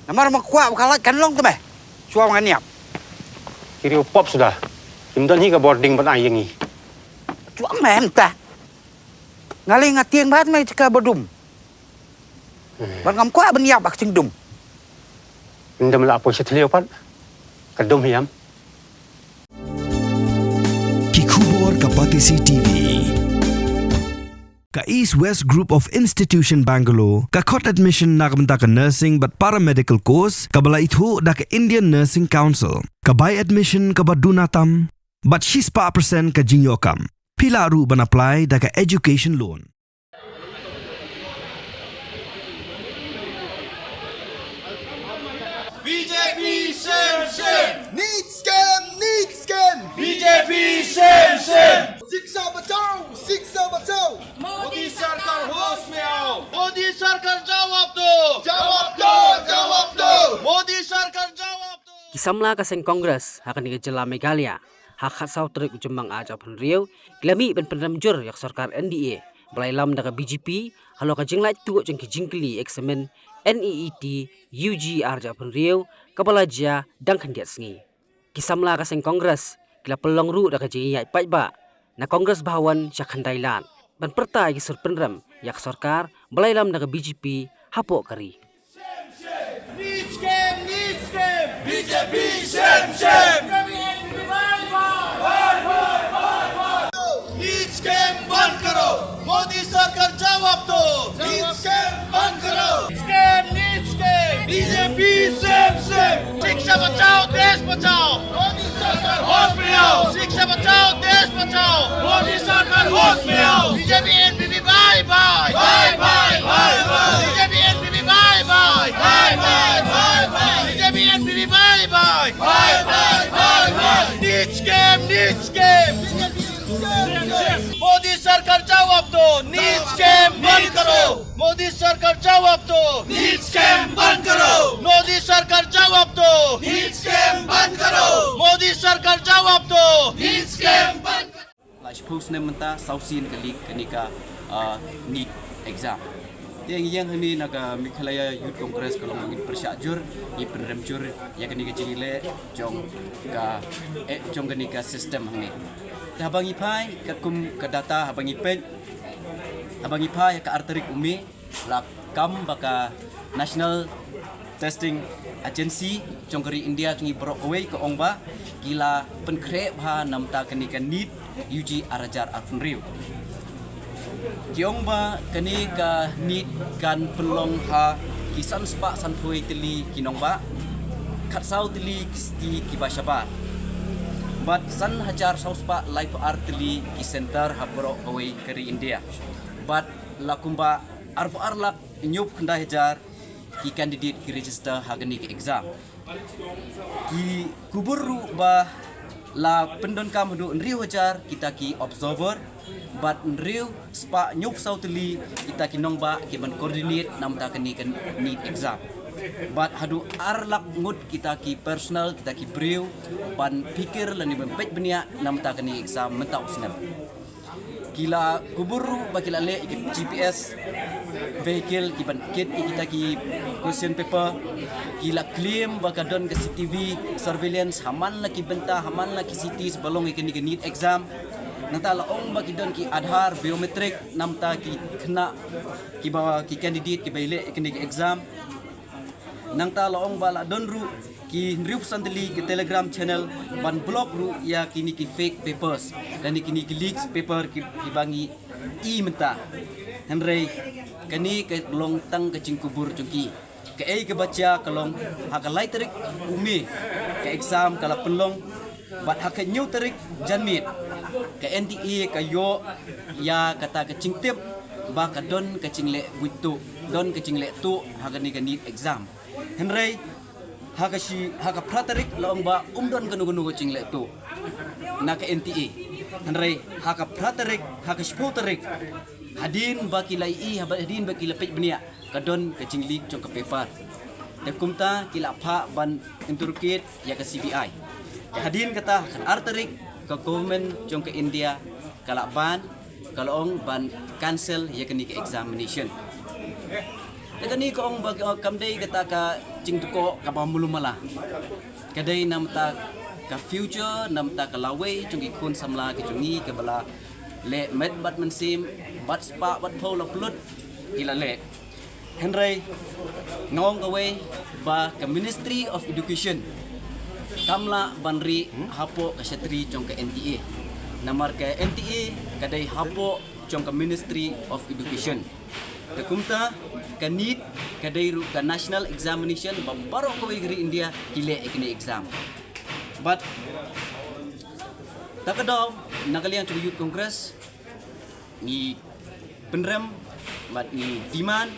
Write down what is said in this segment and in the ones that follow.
Namar makuat kalat kan long tu be. Suam kan niap. Kiri upop sudah. Kimdan hi ka boarding ban ayang hi. Suam mem ta. Ngalih ngatiang bat mai cika bodum. Ban ngam kuat ban niap bak cingdum. Ndam la apo sethleo pat. Kadum hiam. Kikubor Kapatisi TV. Ka East West Group of Institution Bangalore, ka khot admission na kamta ka nursing but paramedical course, ka bala ithu da ka Indian Nursing Council, ka buy admission ka badunatam, but she's pa percent ka jinyokam. Pila ru ban apply da ka education loan. BJP shame. Need scam. BJP shame. Siksa bachao. Modi सरकार होश में आओ। मोदी सरकार जवाब दो। मोदी सरकार जवाब दो। Kisamla kaseng Kongres hakan ni jela Meghalaya hak khasau terik ujemang aja pun riau glami ben penramjur yak sarkar NDA belai lam daga BJP halo ka jinglai tu jeng jingkli eksamen NEET UG arja pun riau kabalaja dang khandiat sengi kisamla kaseng Kongres kila pelong ru daga jingi yai paiba na Kongres bahawan syakhandailan ban pertai ki surpenram yak sarkar belai lam daga BJP hapo kari Need scam. BJP shame. Need scam बंद करो। मोदी सरकार जवाब दो। Need scam बंद करो। Need scam. BJP shame. शिक्षा बचाओ देश बचाओ। मोदी सरकार होश में आओ। शिक्षा बचाओ देश बचाओ। मोदी सरकार होश में आओ। BJP NPP bye bye. BJP NPP bye bye. BJP NPP bye bye. Need scam. Modi सरकार जवाब दो। नीट स्कैम बंद करो। मोदी सरकार जवाब दो। नीट स्कैम बंद करो। मोदी सरकार जवाब दो। नीट स्कैम बंद करो। मोदी सरकार जवाब दो। नीट स्कैम बंद करो। Lajpus nementa sausin kali kenika NEET exam. Yang ini naga Meghalaya Youth Congress kalau mungkin persyajur, i penremjur yang kenika jingile jong kenika sistem ini. Habang ipai kakum ke data habang ipai ka arterik umi la kam baka National Testing Agency jong keri India jungi brok away ke ongba gila penkre bha namta kenika NEET UG arajar arfunriu. Kiongba kenika NEET kan pelong ha kisan spa sanpui teli kinongba katsau teli kisti kibashaba. But san hajar sauspa life artili ki center habro away keri India. But lakumba arlak nyup kenda hajar ki candidate ki register hagani ki exam. Ki kuburu ba la pendon kam do nriu hajar kita ki observer but nriu spa nyup sautili kita ki nongba ki ban coordinate namta kani kan NEET exam. But hadu arlak ngut kita ki personal kita ki briu pan pikir lani bempet benia namta kani exam mentau senam kila kuburu bakila le GPS vehicle ki ban kit kita ki question paper kila claim bakadon ke CCTV surveillance haman la ki benta haman la ki city sebelum ikani ke NEET exam nanta la ong bakidon ki Aadhaar biometrik namta ki kena ki bawa ki candidate ki baile ikani ke exam nang ta laong bala don ru ki nriup sandeli ki Telegram channel ban blog ru ya kini ki fake papers dan kini ki leaks paper ki bangi i menta henry kani ke long tang ke cingkubur cungki ke ai ke baca kalong hakalai terik umi ke exam kala pelong bat hak new terik janmit ke NDA ke yo ya kata ke cingtip ba ka don ke cingle buitu don ke cingle tu hagani ke NEET exam Henry haka pratarik laong ba umdon ganu cinglet tu nak NTA Henry haka pratarik haka sputarik hadin baki lai hadin baki lepet benia kadon ke cinglik jong ke paper dekumta kila pha ban inturkit ya ke CBI hadin kata kan artarik ke government jong ke India kalak ban kalong ban cancel ya ke examination Tegani ko ang kamday kata ka cingtuko ka pamulumala. Kadai namta ka future namta ka laway cungi kun samla ke cungi ke bala le med bat mensim bat spa bat pol upload kila le. Henry ngong away ba ka Ministry of Education. Kamla banri hapo ka syatri cong ka NTA. Namar ka NTA kadai hapo cong ka Ministry of Education. Kumta ka NEET kadai ru ka National Examination baru ko igri India kile ikni exam. But takadaw nakaliang to Youth Congress ni penrem but ni demand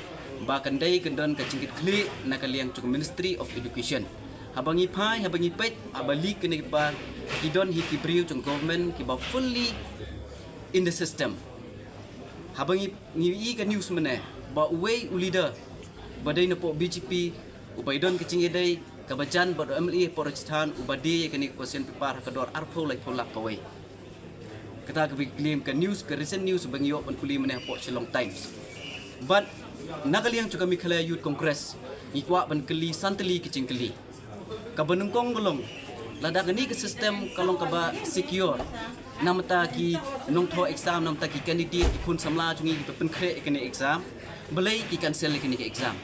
bahkan dai kendon ka cingkit kli nakaliang to Ministry of Education. Habangi pai habangi pet abali kene ba kidon hiki briu to government ki ba fully in the system. Habangi ni ka news mana ba way leader badai na po BGP ubaidon kecing edai kabajan bado MLE Porajisthan ubadi kini question paper kador arpo like polak kawai kata ke claim ke news ke recent news bangi yo pan kuli mana po Shillong Times but nakaliang juga mikhalaya Youth Congress ikwa ban keli santeli kecing keli kabanungkong golong lada gani ke sistem kalong kaba secure namta ki nongtho exam namta ki candidate ikun samla chungi pen kre ikene exam belai ki cancel ikene ke exam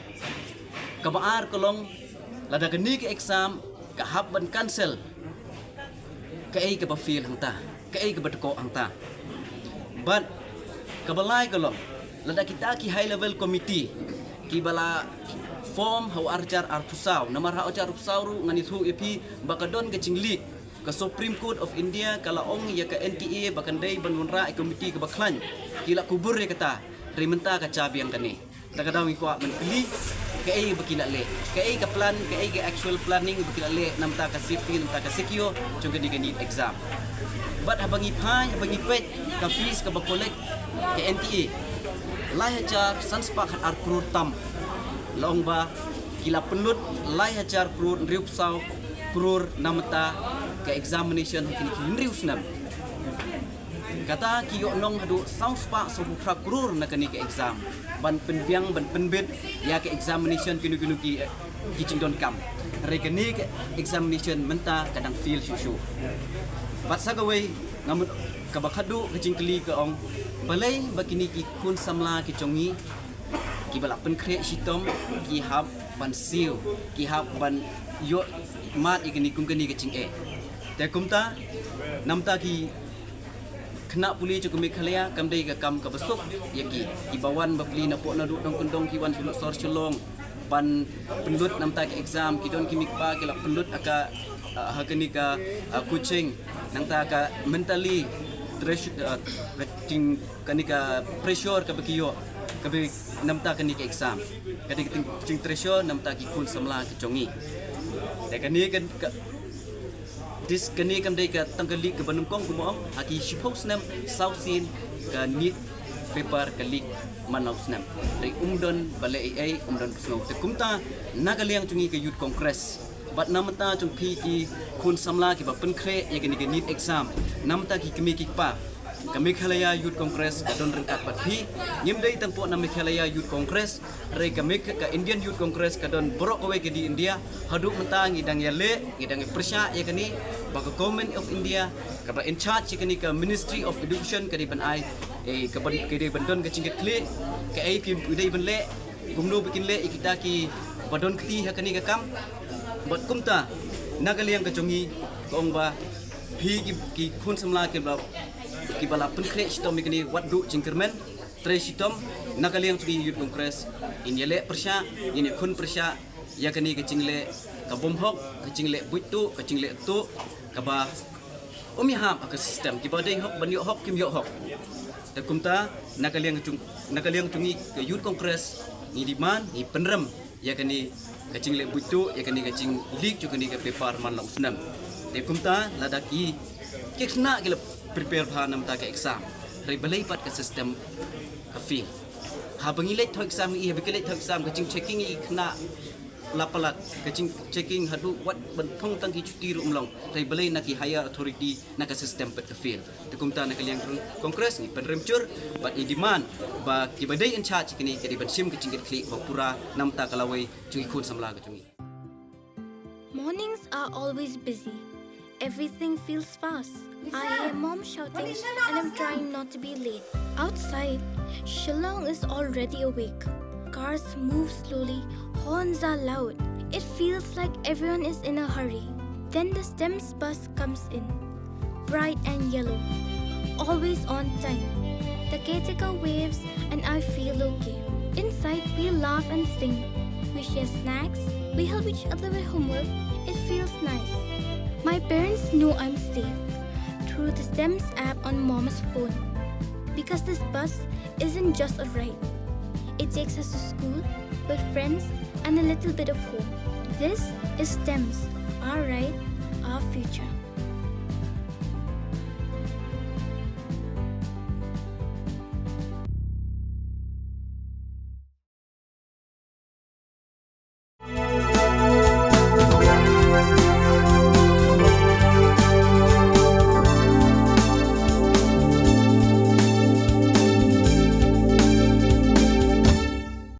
kabaar kolong lada gani ke exam ka hab ban cancel ka ai ka ba feel hangta ka ai ka ba ko hangta but kabalai kolong lada kita ki high level committee ki bala form hau arjar arpusau namar hau arjar arpusau ru ngani thu epi bakadon ke cingli ke Supreme Court of India kala ong ya ke NTA bakandai banunra komiti ke baklan kila kubur ya kata rimenta ka cabi yang kani takadaw ko menkeli ke ai bakila le ke ai ka plan ke ai ke actual planning bakila le namta ka safety namta ka secure juga digani exam but habangi pai habangi pet ka fees ka bakolek ke NTA lai hajar sanspa khat ar krur tam long ba kila penlut lai hajar krur riupsau krur namta ke examination kini kini usnam kata ki yo nong hadu saus pa so pra krur na kani ke exam ban penbiang ban penbit ya ke examination kini ki cingdon kam regani ke examination menta kadang feel shushu bat sagawai ngamut kabakhadu ke cingkli ke ong balai bakini ki kun samla ki congi ki balak pen kre sitom ki hab ban siu ki hab ban yo mat ikini kungkani ke cing te kumta namta ki kena puli cukup mikhalaya kamdai ka kam ka besok yaki ibawan bapli na po na duk dong kondong ki wan sor chelong pan pendut namta ke exam ki don ki mikpa ki la pendut aka hakani ka coaching nangta ka mentally ting kanika pressure ka bakiyo ka be namta kani ke exam kadi ting pressure namta ki kun samla ki chongi te kani kan dis kani kam dai ka tanggali ke banungkong kumong haki shipos nam sausin ka NEET paper kalik manaus nam dari umdon balai ai umdon kusno te kumta nagaliang chungi ke Youth Congress bat namta chung phi ki kun samla ki ba pen kre ye kani ke NEET exam namta ki kemi ki pa kami Mikhalaya Youth Congress ka don rengkat pat phi nyimdai tangpo na Mikhalaya Youth Congress re kami ka Indian Youth Congress ka don borok kowe ke di India haduk mentang ngidang ya le ngidang persya ya kani baka government of India ka ba in charge ya kani ka Ministry of Education ka di ban ai ka ban ke di bandon ka cingket kle ka ai ki udai ban le gumno bikin le kita ki badon keti ha kani ka kam bat kumta nagaliang ka chongi kong ba phi ki khun samla ke ba ki bala penkre sitom ikni wadu cingkermen tre sitom nakaliang tuli Youth Congress inyele persya ini kun persya ya kani ke cingle ka bomhok ke cingle buitu ke cingle tu ka ba ham ke sistem ki badai hok ban yo hok kim yo hok te kumta nakaliang tungi ke Youth Congress ni diman ni penrem ya kani ke cingle buitu ya kani ke cing lik ju kani ke paper man long senam te kumta ladaki kena gila prepare pha nam ta ke exam rai balai pat ke system ka feel ha bangilai tho exam i ha bangilai tho exam ka ching checking i khna lapalat checking hadu wat bentong tangki cuti ru umlong rai belai naki higher authority naka system pet kafil tukumta nak liang kongres ni penremcur but i demand ba kibadai in charge kini kedi bensim kecingit klik ba pura namta kalawai cungi kun samla ka cungi. Mornings are always busy. Everything feels fast. I hear mom shouting and I'm trying not to be late. Outside, Shillong is already awake. Cars move slowly, horns are loud. It feels like everyone is in a hurry. Then the STEMS bus comes in, bright and yellow, always on time. The caretaker waves and I feel okay. Inside, we laugh and sing. We share snacks, we help each other with homework. It feels nice. My parents know I'm safe through the STEMS app on mom's phone. Because this bus isn't just a ride. It takes us to school with friends and a little bit of hope. This is STEMS, our ride, our future.